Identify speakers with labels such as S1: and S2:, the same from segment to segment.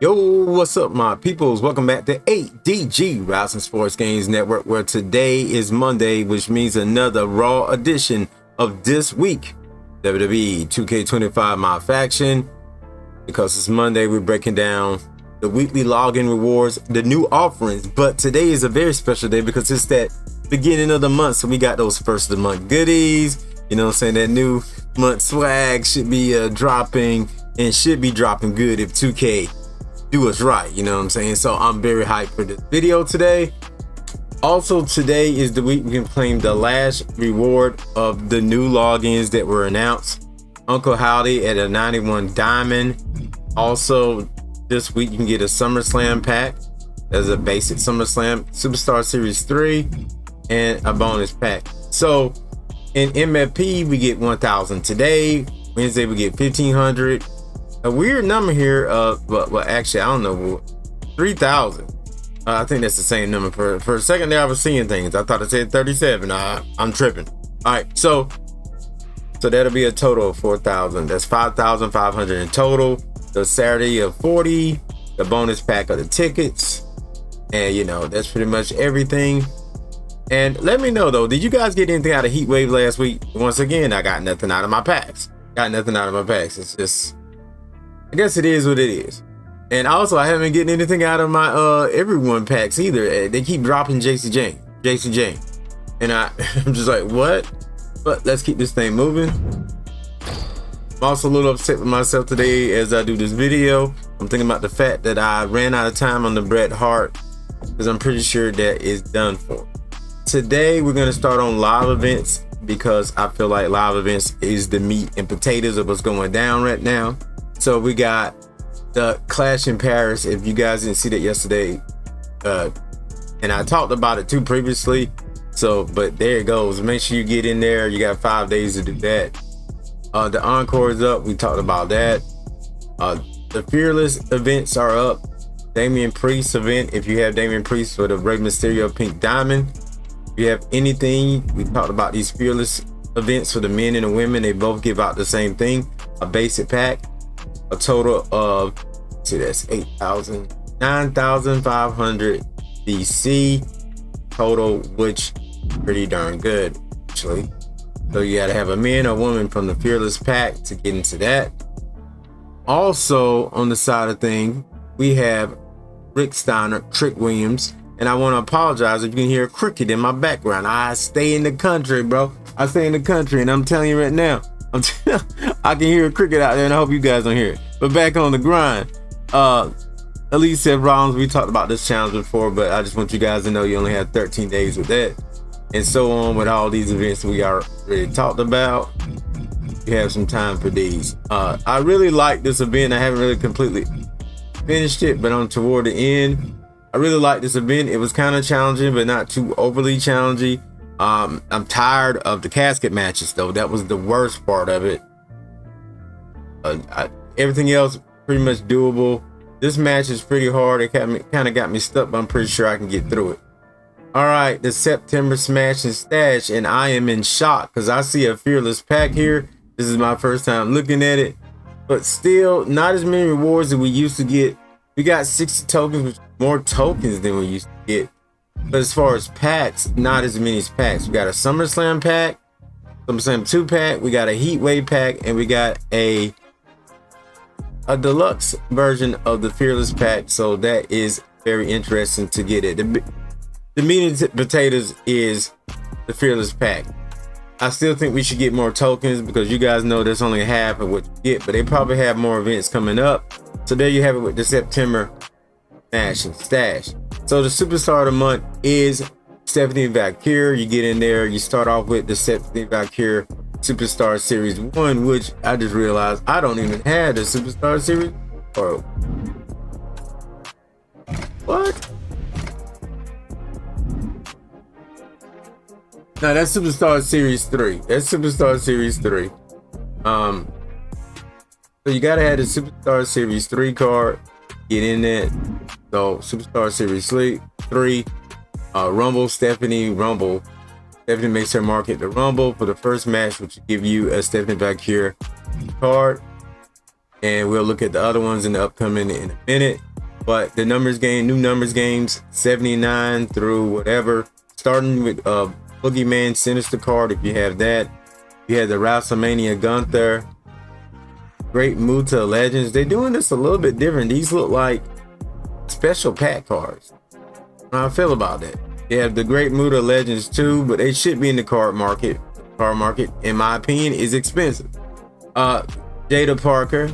S1: Yo, what's up, my peoples? Welcome back to 8DG Wrestling Sports Games Network, where today is Monday, which means another Raw edition of this week WWE 2K25 My Faction. Because it's Monday, we're breaking down the weekly login rewards, the new offerings. But today is a very special day because it's that beginning of the month, so we got those first of the month goodies. You know what I'm saying? That new month swag should be dropping, and should be dropping good if 2K do us right, you know what I'm saying? So I'm very hyped for this video today. Also, today is the week we can claim the last reward of the new logins that were announced. Uncle Howdy at a 91 diamond. Also, this week you can get a SummerSlam pack as a basic SummerSlam Superstar Series 3 and a bonus pack. So in MFP we get 1,000 today. Wednesday we get 1,500. A weird number here, but actually I don't know, 3,000. I think that's the same number. For a second there I was seeing things. I thought it said 37. I'm tripping. All right, so that'll be a total of 4,000. That's 5,500 in total. The Saturday of 40, the bonus pack of the tickets, and you know that's pretty much everything. And let me know though, did you guys get anything out of Heat Wave last week? Once again, I got nothing out of my packs. It's just, I guess it is what it is. And also, I haven't getting anything out of my everyone packs either. They keep dropping JC Jane, and I'm just like, what? But let's keep this thing moving. I'm also a little upset with myself today as I do this video. I'm thinking about the fact that I ran out of time on the Bret Hart, because I'm pretty sure that is done for. Today we're gonna start on live events, because I feel like live events is the meat and potatoes of what's going down right now. So we got the Clash in Paris. If you guys didn't see that yesterday, and I talked about it too previously, so but there it goes. Make sure you get in there. You got 5 days to do that. The Encore is up. We talked about that. The Fearless events are up. Damian Priest event, if you have Damian Priest for the Rey Mysterio Pink Diamond. If you have anything, we talked about these Fearless events for the men and the women. They both give out the same thing, a basic pack. A total of, see, that's 8,000, 9,500 DC total, which pretty darn good actually. So you gotta have a man or woman from the Fearless pack to get into that. Also on the side of thing, we have Rick Steiner, Trick Williams, and I want to apologize if you can hear a cricket in my background. I stay in the country, bro. I stay in the country, and I'm telling you right now, I can hear a cricket out there, and I hope you guys don't hear it. But back on the grind, Elite Seth Rollins, we talked about this challenge before, but I just want you guys to know you only have 13 days with that, and so on with all these events we already talked about. You have some time for these. I really like this event. I haven't really completely finished it, but I'm toward the end. I really like this event. It was kind of challenging, but not too overly challenging. I'm tired of the casket matches though. That was the worst part of it. Everything else pretty much doable. This match is pretty hard. It kind of got me stuck, but I'm pretty sure I can get through it. All right, the September Smash and Stash, and I am in shock because I see a Fearless pack here. This is my first time looking at it, but still not as many rewards that we used to get. We got 60 tokens, which is more tokens than we used to get. But as far as packs, not as many as packs. We got a SummerSlam pack, SummerSlam 2 pack, we got a Heat Wave pack, and we got a deluxe version of the Fearless pack. So that is very interesting to get it. The meat and potatoes is the Fearless pack. I still think we should get more tokens, because you guys know that's only half of what you get, but they probably have more events coming up. So there you have it with the September Smash and Stash. So the Superstar of the month is Stephanie Valkyrie. You get in there, you start off with the Stephanie Valkyrie Superstar Series 1, which I just realized I don't even have the Superstar Series. Or what? No, that's Superstar Series 3. That's Superstar Series 3. So you gotta have the Superstar Series 3 card. Get in that. So Superstar Series 3, Rumble, Stephanie makes her mark at the Rumble for the first match, which will give you a Stephanie Valkyrie card. And we'll look at the other ones in the upcoming in a minute. But the numbers game, new numbers games, 79 through whatever, starting with Boogeyman Sinister card. If you have that, you have the WrestleMania Gunther, Great Muta Legends. They're doing this a little bit different. These look like special pack cards. How I feel about that. You have the Great Muta Legends too, but they should be in the card market. Card market, in my opinion, is expensive. Jada Parker.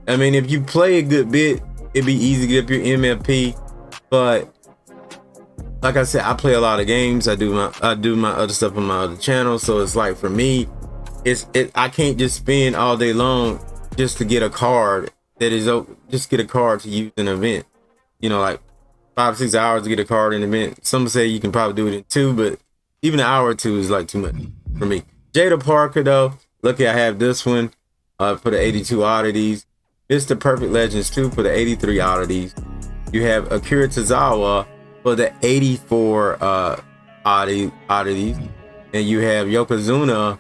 S1: I mean, if you play a good bit, it'd be easy to get up your MFP. But like I said, I play a lot of games. I do my other stuff on my other channel. So it's like, for me, I can't just spend all day long just to get a card that is just get a card to use in an event. You know, like 5-6 hours to get a card in an event. Some say you can probably do it in 2, but even an hour or 2 is like too much for me. Jada Parker though, lucky I have this one for the 82 oddities. It's the Perfect Legends 2 for the 83 oddities. You have Akira Tozawa for the 84 oddities. And you have Yokozuna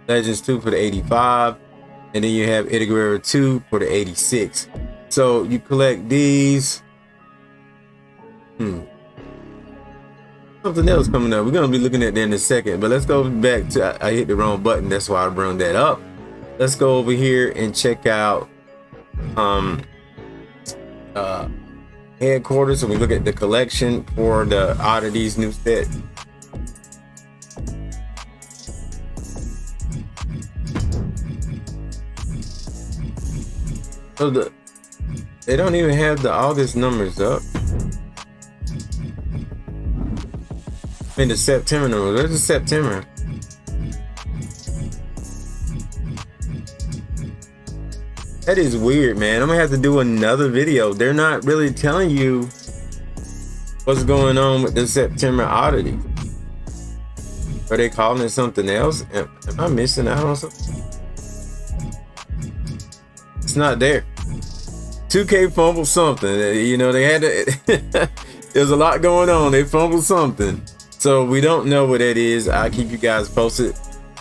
S1: Legends 2 for the 85. And then you have Eddie Guerrero 2 for the 86. So you collect these. Something else coming up. We're going to be looking at that in a second. But let's go back to, I hit the wrong button. That's why I brought that up. Let's go over here and check out headquarters. So we look at the collection for the oddities new set. So they don't even have the August numbers up. In the September numbers. Where's the September? That is weird, man. I'm gonna have to do another video. They're not really telling you what's going on with the September oddity. Are they calling it something else? Am I missing out on something? It's not there. 2K fumbled something. You know, they had to. There's a lot going on. They fumbled something. So we don't know what that is. I'll keep you guys posted.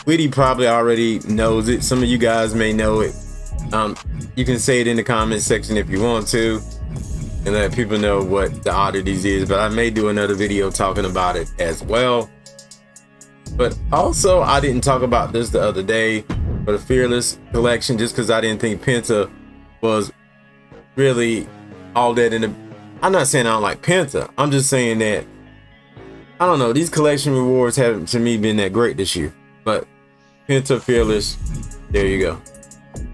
S1: Witty probably already knows it. Some of you guys may know it. You can say it in the comment section if you want to, and let people know what the oddities is. But I may do another video talking about it as well. But also, I didn't talk about this the other day for the Fearless collection, just because I didn't think Penta was really all that in the. I'm not saying I don't like Penta. I'm just saying that, I don't know, these collection rewards haven't to me been that great this year. But Penta Fearless, there you go.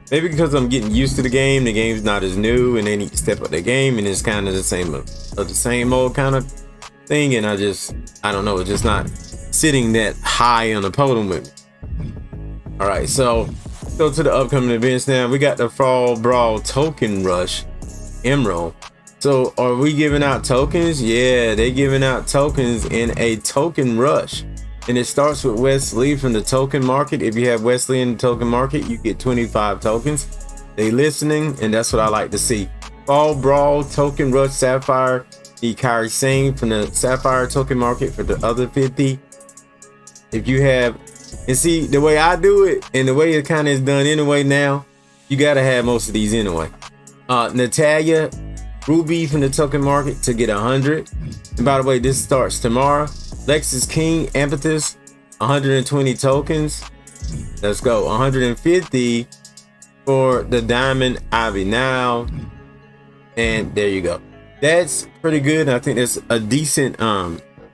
S1: Maybe because I'm getting used to the game's not as new, and they need to step up their game, and it's kind of the same old kind of thing, and I don't know, it's just not sitting that high on the podium with me. All right, so go to the upcoming events now. We got the Fall Brawl Token Rush Emerald. So are we giving out tokens? Yeah, they giving out tokens in a token rush. And it starts with Wesley from the token market. If you have Wesley in the token market, you get 25 tokens. They listening, and that's what I like to see. Fall Brawl Token Rush Sapphire. The Kyrie Singh from the Sapphire token market for the other 50. If you have, and see the way I do it, and the way it kind of is done anyway now, you gotta have most of these anyway. Natalia Ruby from the token market to get 100. And by the way, this starts tomorrow. Lexus King Amethyst, 120 tokens. Let's go. 150 for the Diamond Ivy now. And there you go. That's pretty good. I think that's a decent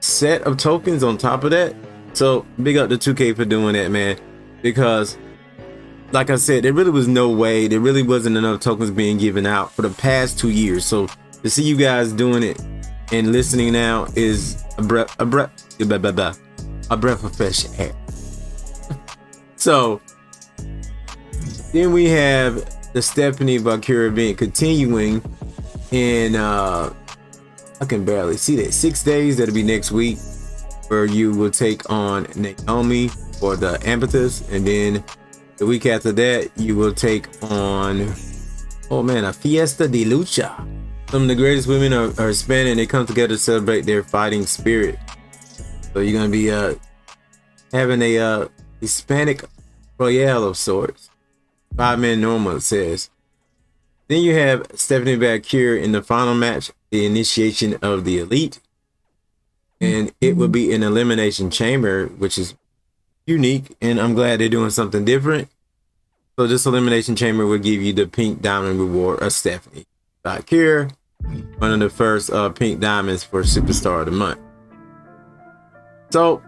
S1: set of tokens on top of that. So big up to 2K for doing that, man. Because like I said, there really was no way, there really wasn't enough tokens being given out for the past 2 years. So to see you guys doing it and listening now is a breath of fresh air. So then we have the Stephanie Valkyrie event continuing in I can barely see that, 6 days. That'll be next week, where you will take on Naomi for the Amethyst, and then the week after that you will take on, oh man, a Fiesta de Lucha. Some of the greatest women are Hispanic, and they come together to celebrate their fighting spirit. So you're gonna be having a Hispanic Royale of sorts. 5-man normal, it says. Then you have Stephanie Valkyrie in the final match, the initiation of the Elite. And it will be an elimination chamber, which is unique. And I'm glad they're doing something different. So this elimination chamber will give you the pink diamond reward of Stephanie Valkyrie, one of the first pink diamonds for Superstar of the Month. So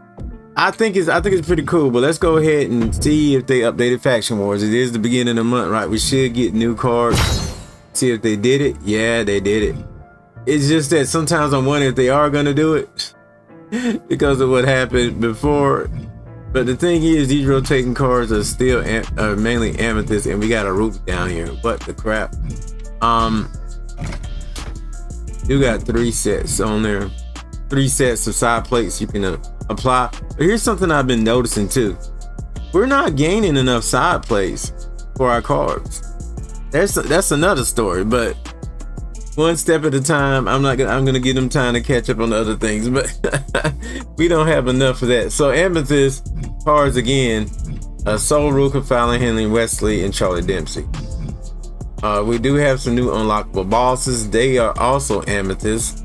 S1: I think it's pretty cool, but let's go ahead and see if they updated Faction Wars. It is the beginning of the month, right? We should get new cards. See if they did it. Yeah, they did it. It's just that sometimes I'm wondering if they are going to do it because of what happened before. But the thing is, these rotating cards are still mainly amethyst, and we got a ruby down here. What the crap? You got 3 sets on there. 3 sets of side plates you can apply. But here's something I've been noticing too. We're not gaining enough side plates for our cards. That's another story, but one step at a time. I'm gonna give them time to catch up on the other things, but we don't have enough of that. So amethyst cards again, Soul Ruka, Fallon Henley, Wesley, and Charlie Dempsey. We do have some new unlockable bosses. They are also amethyst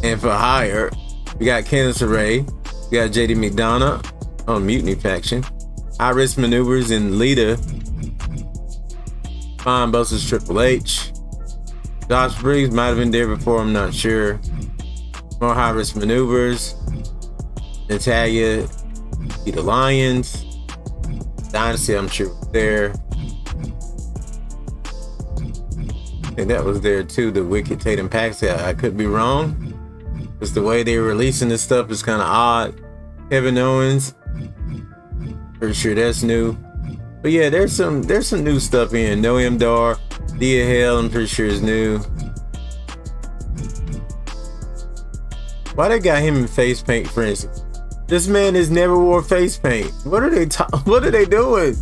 S1: and for hire. We got Candice LeRae, we got JD McDonough on Mutiny Faction, High Risk Maneuvers and Lita, Fine Busters Triple H, Josh Briggs might have been there before, I'm not sure. More High Risk Maneuvers, Natalia, the Lions, Dynasty, I'm sure was there. I think that was there too, the Wicked Tatum Paxi. I could be wrong. Just the way they're releasing this stuff is kind of odd. Kevin Owens, pretty sure that's new. But yeah, there's some new stuff in. Noam Dar, Dia Hell, I'm pretty sure is new. Why they got him in face paint, for instance? This man has never wore face paint. What are they doing?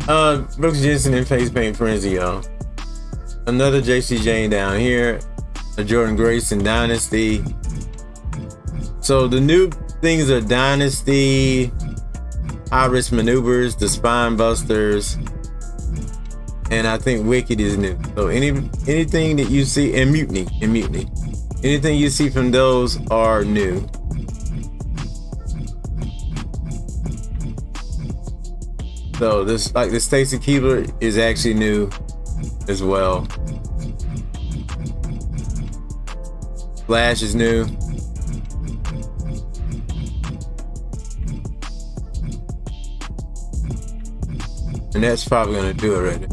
S1: Brooks Jensen in face paint, for instance, y'all. Another JC Jane down here. A Jordan Grace in Dynasty. So the new things are Dynasty, High Risk Maneuvers, the Spine Busters, and I think Wicked is new. So anything that you see, and Mutiny, anything you see from those are new. So this, like the Stacy Keebler, is actually new as well. Flash is new. And that's probably gonna do it right there.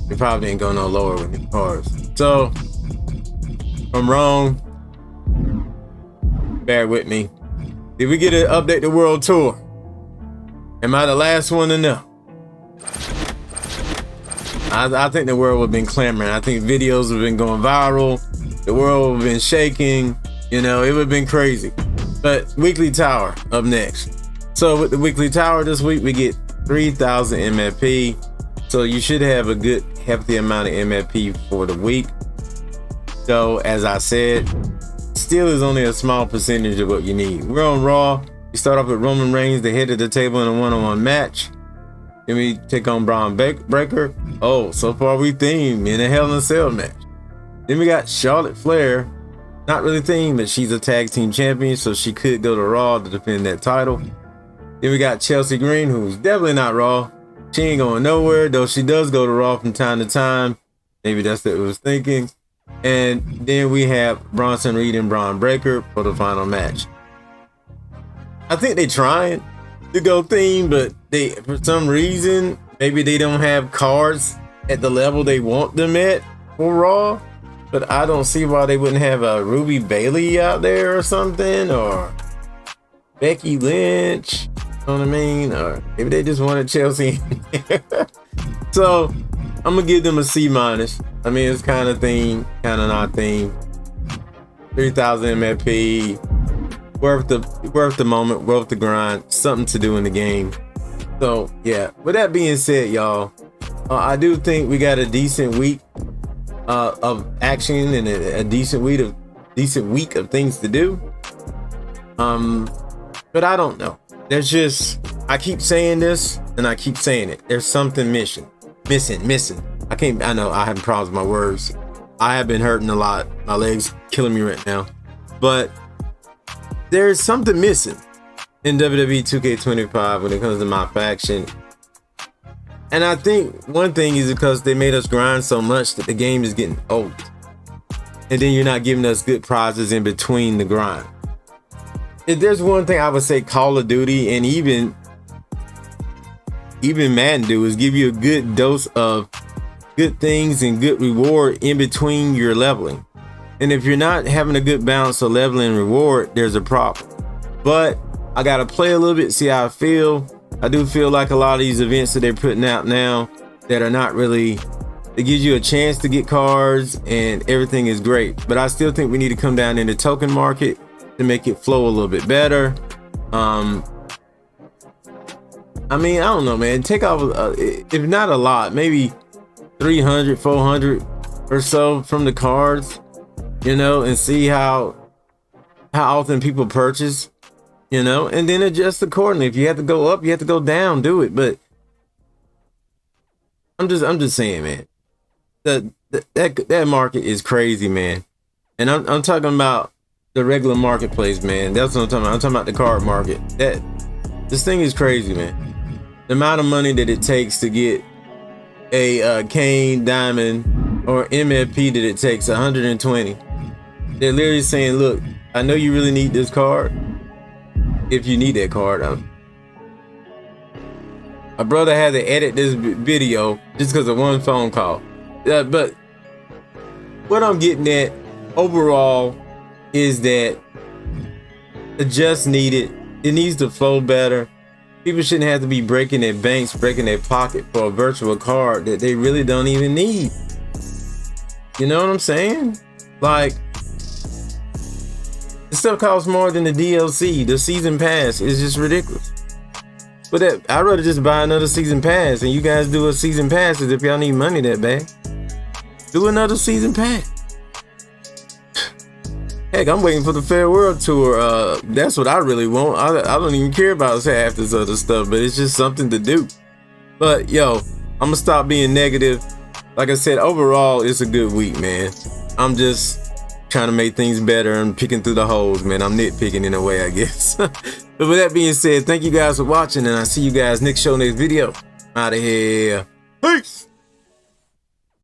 S1: We probably ain't going no lower with new cards. So, if I'm wrong, bear with me. Did we get an Update the World Tour? Am I the last one to know? I think the world would have been clamoring. I think videos have been going viral. The world would have been shaking. You know, it would have been crazy. But Weekly Tower up next. So with the Weekly Tower this week, we get 3,000 MFP. So you should have a good hefty amount of MFP for the week. So as I said, still is only a small percentage of what you need. We're on Raw. We start off with Roman Reigns, the head of the table, in a one-on-one match. Then we take on Braun Breaker. Oh, so far we themed in a Hell in a Cell match. Then we got Charlotte Flair. Not really themed, but she's a tag team champion, so she could go to Raw to defend that title. Then we got Chelsea Green, who's definitely not Raw. She ain't going nowhere, though she does go to Raw from time to time. Maybe that's what I was thinking. And then we have Bronson Reed and Braun Breaker for the final match. I think they're trying to go theme, but they, for some reason, maybe they don't have cards at the level they want them at for Raw. But I don't see why they wouldn't have a Ruby Bailey out there or something, or Becky Lynch. You know what I mean? Or maybe they just wanted Chelsea. So I'm gonna give them a C-. I mean, it's kind of theme, kind of not theme. 3,000 MFP, worth the moment, worth the grind, something to do in the game. So yeah, with that being said, y'all, I do think we got a decent week of action and a decent week of things to do. But I don't know. There's just, I keep saying this and I keep saying it. There's something missing. I know I have problems with my words. I have been hurting a lot. My legs killing me right now. But there's something missing in WWE 2K25 when it comes to my faction. And I think one thing is because they made us grind so much that the game is getting old. And then you're not giving us good prizes in between the grind. If there's one thing I would say Call of Duty and even Madden do is give you a good dose of good things and good reward in between your leveling. And if you're not having a good balance of leveling and reward, there's a problem. But I gotta play a little bit, see how I feel. I do feel like a lot of these events that they're putting out now that are not really, it gives you a chance to get cards and everything is great. But I still think we need to come down in the token market to make it flow a little bit better. I mean, I don't know, man. Take off, if not a lot, maybe 300, 400 or so from the cards, you know, and see how often people purchase, you know, and then adjust accordingly. If you have to go up, you have to go down, do it. But I'm just saying, man, that market is crazy, man. And I'm talking about the regular marketplace, man. That's what I'm talking about. I'm talking about the card market. This thing is crazy, man. The amount of money that it takes to get a Kane Diamond or MFP that it takes 120. They're literally saying, look, I know you really need this card. If you need that card, my brother had to edit this video just because of one phone call. But what I'm getting at overall is that it just needed. It needs to flow better. People shouldn't have to be breaking their banks, breaking their pocket for a virtual card that they really don't even need. You know what I'm saying? Like, this stuff costs more than the DLC. The season pass is just ridiculous. But I'd rather just buy another season pass, and you guys do a season pass as if y'all need money that bad. Do another season pass. Heck, I'm waiting for the Farewell Tour. That's what I really want. I don't even care about half this other stuff, but it's just something to do. But yo, I'm gonna stop being negative. Like I said, overall, it's a good week, man. I'm just trying to make things better and picking through the holes, man. I'm nitpicking in a way, I guess. But with that being said, thank you guys for watching, and I'll see you guys next show, next video. Out of here. Peace.